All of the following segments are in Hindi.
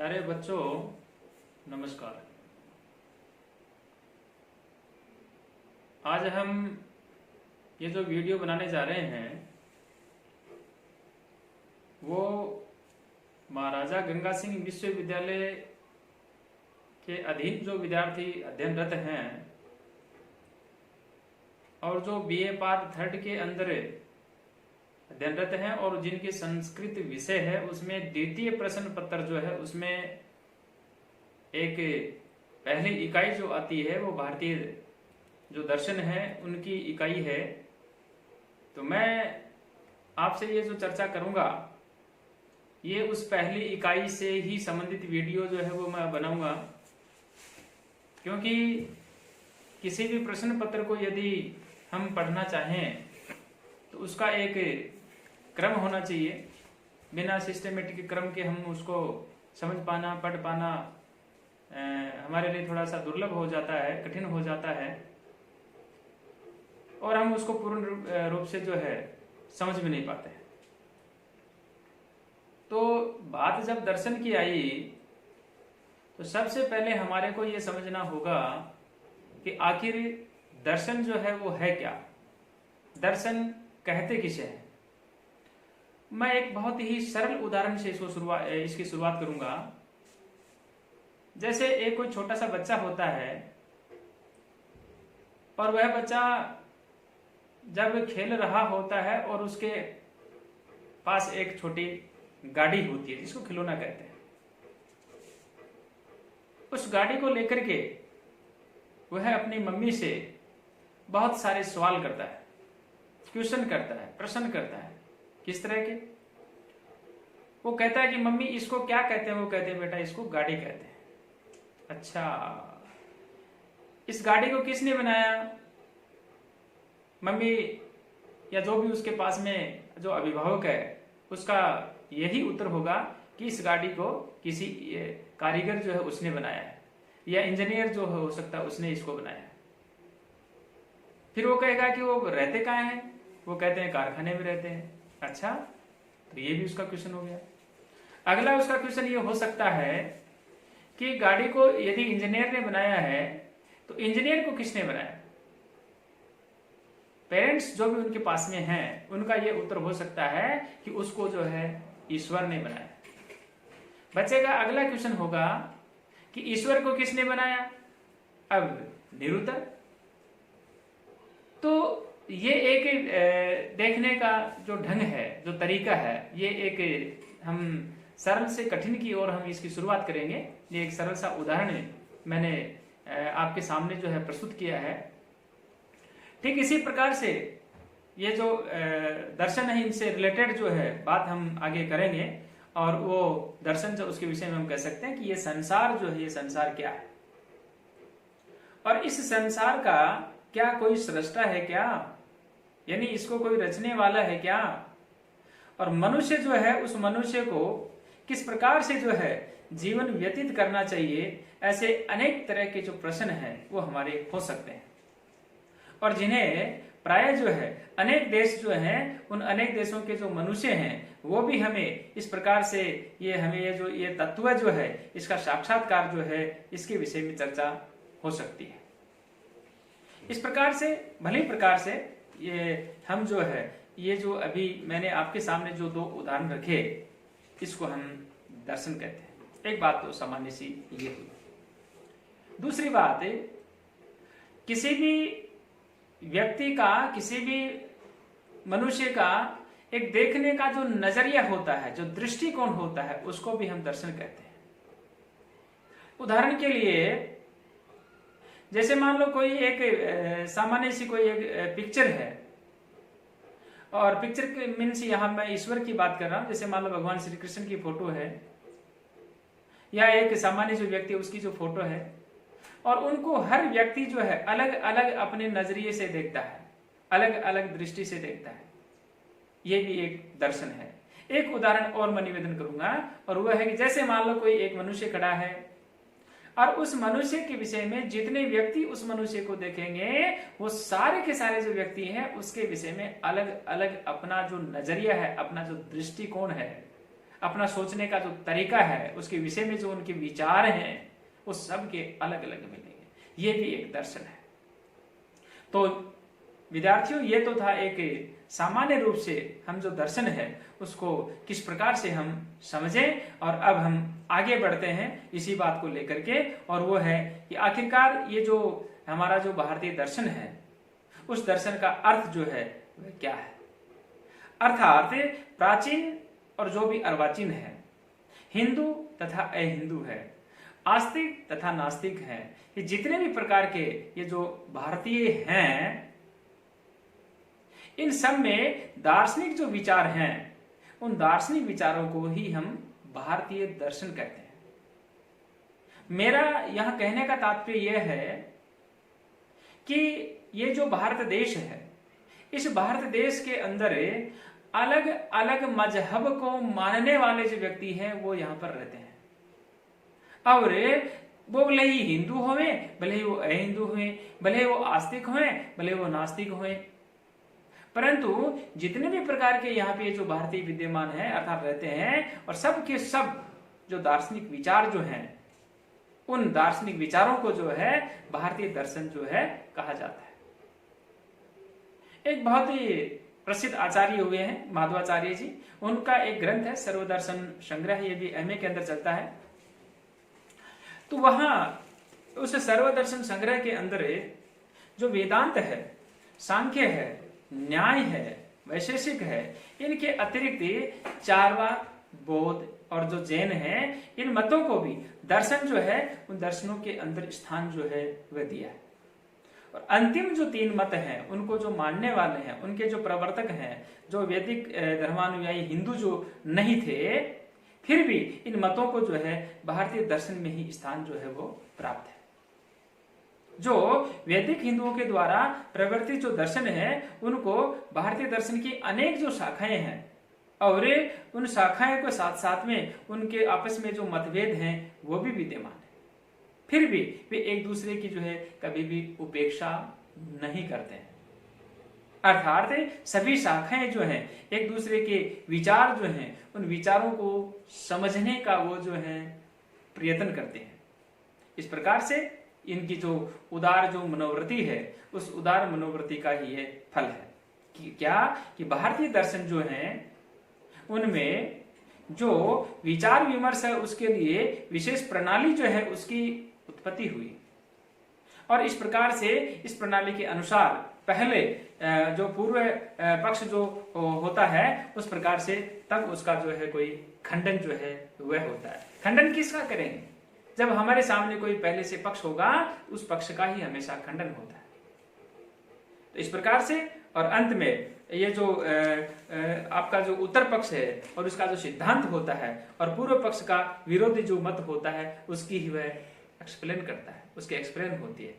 प्यारे बच्चों, नमस्कार। आज हम ये जो वीडियो बनाने जा रहे हैं वो महाराजा गंगा सिंह विश्वविद्यालय के अधीन जो विद्यार्थी अध्ययनरत हैं और जो बीए पार्ट थर्ड के अंदर अध्ययनरत हैं और जिनकी संस्कृत विषय है उसमें द्वितीय प्रश्न पत्र जो है उसमें एक पहली इकाई जो आती है वो भारतीय जो दर्शन है उनकी इकाई है। तो मैं आपसे ये जो चर्चा करूंगा ये उस पहली इकाई से ही संबंधित वीडियो जो है वो मैं बनाऊंगा, क्योंकि किसी भी प्रश्न पत्र को यदि हम पढ़ना चाहें तो उसका एक क्रम होना चाहिए। बिना सिस्टमेटिक क्रम के हम उसको समझ पाना, पढ़ पाना हमारे लिए थोड़ा सा दुर्लभ हो जाता है, कठिन हो जाता है और हम उसको पूर्ण रूप से जो है समझ भी नहीं पाते। तो बात जब दर्शन की आई तो सबसे पहले हमारे को ये समझना होगा कि आखिर दर्शन जो है वो है क्या, दर्शन कहते किसे हैं। मैं एक बहुत ही सरल उदाहरण से इसकी शुरुआत करूंगा। जैसे एक कोई छोटा सा बच्चा होता है और वह बच्चा जब खेल रहा होता है और उसके पास एक छोटी गाड़ी होती है जिसको खिलौना कहते हैं। उस गाड़ी को लेकर के वह अपनी मम्मी से बहुत सारे सवाल करता है, क्वेश्चन करता है, प्रश्न करता है। किस तरह के? वो कहता है कि मम्मी इसको क्या कहते हैं? वो कहते हैं बेटा इसको गाड़ी कहते हैं। अच्छा, इस गाड़ी को किसने बनाया? मम्मी या जो भी उसके पास में जो अभिभावक है उसका यही उत्तर होगा कि इस गाड़ी को किसी कारीगर जो है उसने बनाया है, या इंजीनियर जो हो सकता है उसने इसको बनाया है। फिर वो कहेगा कि वो रहते कहाँ हैं? वो कहते हैं कारखाने में रहते हैं। अच्छा, तो ये भी उसका क्वेश्चन हो गया। अगला उसका क्वेश्चन ये हो सकता है कि गाड़ी को यदि इंजीनियर ने बनाया है तो इंजीनियर को किसने बनाया? पेरेंट्स जो भी उनके पास में हैं उनका ये उत्तर हो सकता है कि उसको जो है ईश्वर ने बनाया। बच्चे का अगला क्वेश्चन होगा कि ईश्वर को किसने बनाया? अब निरुत्तर। तो ये एक देखने का जो ढंग है, जो तरीका है, ये एक हम सरल से कठिन की ओर हम इसकी शुरुआत करेंगे। ये एक सरल सा उदाहरण मैंने आपके सामने जो है प्रस्तुत किया है। ठीक इसी प्रकार से ये जो दर्शन है इनसे रिलेटेड जो है बात हम आगे करेंगे और वो दर्शन जो उसके विषय में हम कह सकते हैं कि ये संसार जो है, ये संसार क्या है और इस संसार का क्या कोई सृष्टा है क्या, यानी इसको कोई रचने वाला है क्या, और मनुष्य जो है उस मनुष्य को किस प्रकार से जो है जीवन व्यतीत करना चाहिए। ऐसे अनेक तरह के जो प्रश्न हैं वो हमारे हो सकते हैं और जिन्हें प्राय जो है अनेक देश जो हैं उन अनेक देशों के जो मनुष्य हैं वो भी हमें इस प्रकार से ये तत्व जो है इसका साक्षात्कार जो है इसके विषय में चर्चा हो सकती है। इस प्रकार से भली प्रकार से ये हम जो है ये जो अभी मैंने आपके सामने जो दो उदाहरण रखे इसको हम दर्शन कहते हैं। एक बात तो सामान्य सी ये हुई। दूसरी बात, किसी भी व्यक्ति का, किसी भी मनुष्य का एक देखने का जो नजरिया होता है, जो दृष्टिकोण होता है, उसको भी हम दर्शन कहते हैं। उदाहरण के लिए जैसे मान लो कोई एक सामान्य सी कोई एक पिक्चर है और पिक्चर के मीन्स यहां मैं ईश्वर की बात कर रहा हूं। जैसे मान लो भगवान श्री कृष्ण की फोटो है या एक सामान्य जो व्यक्ति उसकी जो फोटो है और उनको हर व्यक्ति जो है अलग अलग अपने नजरिए से देखता है, अलग अलग दृष्टि से देखता है। ये भी एक दर्शन है। एक उदाहरण और मैं निवेदन करूंगा और वह है कि जैसे मान लो कोई एक मनुष्य खड़ा है और उस मनुष्य के विषय में जितने व्यक्ति उस मनुष्य को देखेंगे वो सारे के सारे जो व्यक्ति हैं उसके विषय में अलग अलग अपना जो नजरिया है, अपना जो दृष्टिकोण है, अपना सोचने का जो तरीका है, उसके विषय में जो उनके विचार हैं, वो सबके अलग अलग मिलेंगे। ये भी एक दर्शन है। तो विद्यार्थियों, ये तो था एक सामान्य रूप से हम जो दर्शन है उसको किस प्रकार से हम समझें, और अब हम आगे बढ़ते हैं इसी बात को लेकर के, और वो है कि आखिरकार ये जो हमारा जो भारतीय दर्शन है, उस दर्शन का अर्थ जो है वह क्या है। अर्थात प्राचीन और जो भी अर्वाचीन है, हिंदू तथा अहिंदू है, आस्तिक तथा नास्तिक है, ये जितने भी प्रकार के ये जो भारतीय हैं, इन सब में दार्शनिक जो विचार हैं, उन दार्शनिक विचारों को ही हम भारतीय दर्शन कहते हैं। मेरा यहां कहने का तात्पर्य यह है कि ये जो भारत देश है, इस भारत देश के अंदर अलग अलग मजहब को मानने वाले जो व्यक्ति हैं वो यहां पर रहते हैं, और वो भले ही हिंदू होवे, भले ही वो अहिंदू हुए, भले ही वो आस्तिक हुए, भले वो नास्तिक हुए, परंतु जितने भी प्रकार के यहाँ पे जो भारतीय विद्यमान है अर्थात रहते हैं, और सब के सब जो दार्शनिक विचार जो हैं, उन दार्शनिक विचारों को जो है भारतीय दर्शन जो है कहा जाता है। एक बहुत ही प्रसिद्ध आचार्य हुए हैं माधवाचार्य जी, उनका एक ग्रंथ है सर्वदर्शन संग्रह, ये भी एमए के अंदर चलता है। तो वहां उस सर्वदर्शन संग्रह के अंदर जो वेदांत है, सांख्य है, न्याय है, वैशेषिक है, इनके अतिरिक्त चारवाक, बौद्ध और जो जैन है, इन मतों को भी दर्शन जो है उन दर्शनों के अंदर स्थान जो है वह दिया है। और अंतिम जो 3 मत हैं, उनको जो मानने वाले हैं, उनके जो प्रवर्तक हैं, जो वैदिक धर्मानुयायी हिंदू जो नहीं थे, फिर भी इन मतों को जो है भारतीय दर्शन में ही स्थान जो है वो प्राप्त है। जो वैदिक हिंदुओं के द्वारा प्रवर्तित जो दर्शन है, उनको भारतीय दर्शन की अनेक जो शाखाएं हैं, और उन शाखाएं को साथ साथ में उनके आपस में जो मतभेद हैं वो भी विद्यमान है, फिर भी वे एक दूसरे की जो है कभी भी उपेक्षा नहीं करते हैं। अर्थात सभी शाखाएं जो हैं एक दूसरे के विचार जो हैं, उन विचारों को समझने का वो जो है प्रयत्न करते हैं। इस प्रकार से इनकी जो उदार जो मनोवृत्ति है, उस उदार मनोवृत्ति का ही ये फल है कि क्या कि भारतीय दर्शन जो है उनमें जो विचार विमर्श है उसके लिए विशेष प्रणाली जो है उसकी उत्पत्ति हुई, और इस प्रकार से इस प्रणाली के अनुसार पहले जो पूर्व पक्ष जो होता है उस प्रकार से तब उसका जो है कोई खंडन जो है वह होता है। खंडन किसका करेंगे? जब हमारे सामने कोई पहले से पक्ष होगा उस पक्ष का ही हमेशा खंडन होता है। तो इस प्रकार से, और अंत में ये जो आपका जो उत्तर पक्ष है और उसका जो सिद्धांत होता है और पूर्व पक्ष का विरोधी जो मत होता है उसकी ही वह एक्सप्लेन करता है, उसकी एक्सप्लेन होती है।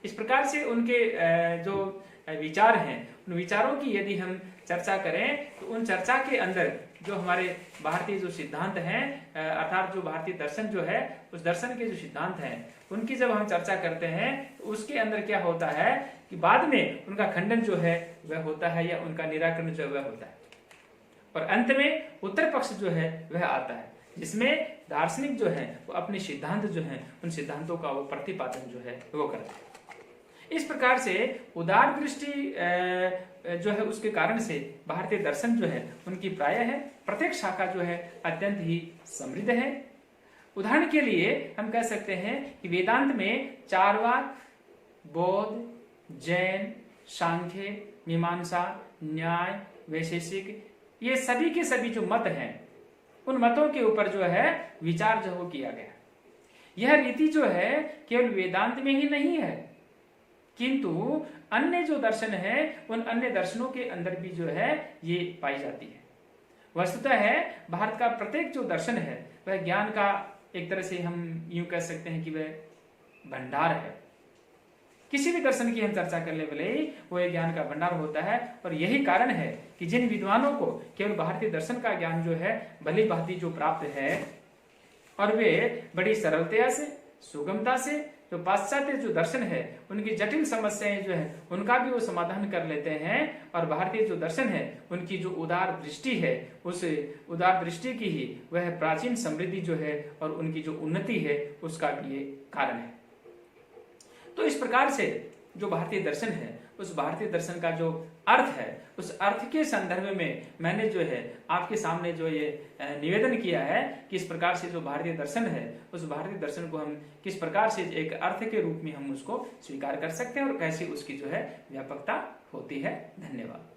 इस प्रकार से उनके जो विचार हैं, उन विचारों की यदि हम चर्चा करें तो उन चर्चा के अंदर जो हमारे भारतीय जो सिद्धांत हैं अर्थात जो भारतीय दर्शन जो है उस दर्शन के जो सिद्धांत हैं उनकी जब हम चर्चा करते हैं तो उसके अंदर क्या होता है कि बाद में उनका खंडन जो है वह होता है या उनका निराकरण जो वह होता है, और अंत में उत्तर पक्ष जो है वह आता है जिसमें दार्शनिक जो है वो अपने सिद्धांत जो है उन सिद्धांतों का वो प्रतिपादन जो है वो करते हैं। इस प्रकार से उदार दृष्टि जो है उसके कारण से भारतीय दर्शन जो है उनकी प्रायः है प्रत्येक शाखा जो है अत्यंत ही समृद्ध है। उदाहरण के लिए हम कह सकते हैं कि वेदांत में चारवाक, बौद्ध, जैन, सांख्य, मीमांसा, न्याय, वैशेषिक, ये सभी के सभी जो मत हैं उन मतों के ऊपर जो है विचार जो वो किया गया। यह रीति जो है केवल वेदांत में ही नहीं है किंतु अन्य जो दर्शन है उन अन्य दर्शनों के अंदर भी जो है ये पाई जाती है। वस्तुतः है भारत का प्रत्येक जो दर्शन है वह ज्ञान का एक तरह से हम यूं कह सकते हैं कि वह भंडार है। किसी भी दर्शन की हम चर्चा कर ले भले वो एक ज्ञान का भंडार होता है, और यही कारण है कि जिन विद्वानों को केवल भारतीय दर्शन का ज्ञान जो है भली भांति जो प्राप्त है और वे बड़ी सरलता से, सुगमता से, जो पाश्चात्य जो दर्शन है उनकी जटिल समस्याएं जो है उनका भी वो समाधान कर लेते हैं, और भारतीय जो दर्शन है उनकी जो उदार दृष्टि है उस उदार दृष्टि की ही वह प्राचीन समृद्धि जो है और उनकी जो उन्नति है उसका भी ये कारण है। तो इस प्रकार से जो भारतीय दर्शन है उस भारतीय दर्शन का जो अर्थ है उस अर्थ के संदर्भ में मैंने जो है आपके सामने जो ये निवेदन किया है कि इस प्रकार से जो भारतीय दर्शन है उस भारतीय दर्शन को हम किस प्रकार से एक अर्थ के रूप में हम उसको स्वीकार कर सकते हैं और कैसे उसकी जो है व्यापकता होती है। धन्यवाद।